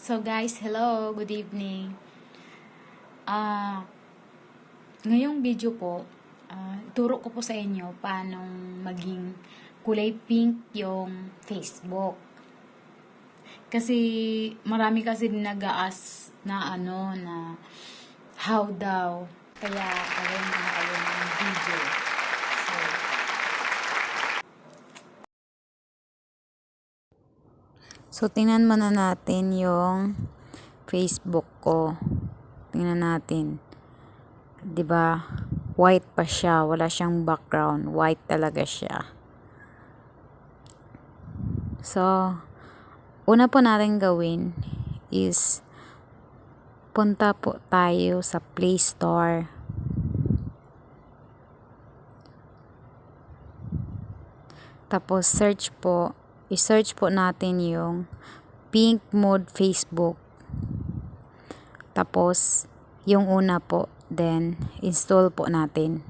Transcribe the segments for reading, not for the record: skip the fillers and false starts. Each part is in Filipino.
So guys, hello, good evening. Ngayong video po, turo ko po sa inyo paano maging kulay pink yung Facebook. Kasi marami kasi nag-aas na how daw. Kaya gawin ko na kayo ng video. So tingnan muna natin yung Facebook ko. Tingnan natin. 'Di ba? White pa siya, wala siyang background, white talaga siya. So, una po natin gawin is punta po tayo sa Play Store. Tapos i-search po natin yung Pink Mode Facebook. Tapos, yung una po, then install po natin.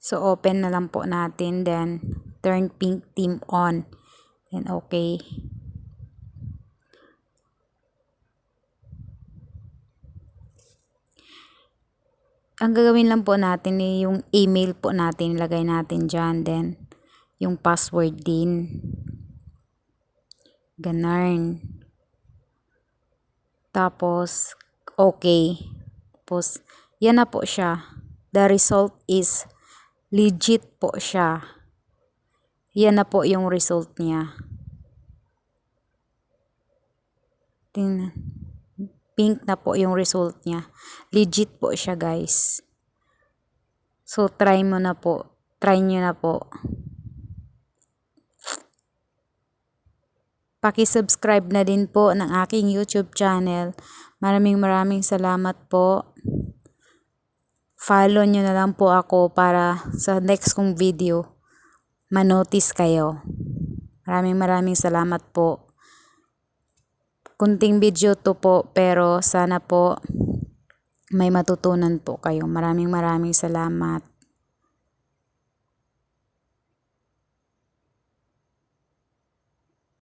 So, open na lang po natin. Then, turn pink theme on. Then, okay. Ang gagawin lang po natin yung email po natin. Ilagay natin dyan. Then, yung password din. Ganun. Tapos, okay. Tapos, yan na po siya. The result is legit po siya. Yan na po yung result niya. Tingnan. Pink na po yung result niya. Legit po siya, guys. So, try mo na po. Try nyo na po. Paki-subscribe na din po ng aking YouTube channel. Maraming salamat po. Follow nyo na lang po ako para sa next kong video manotice kayo. Maraming salamat po. Kunting video to po pero sana po may matutunan po kayo. Maraming salamat.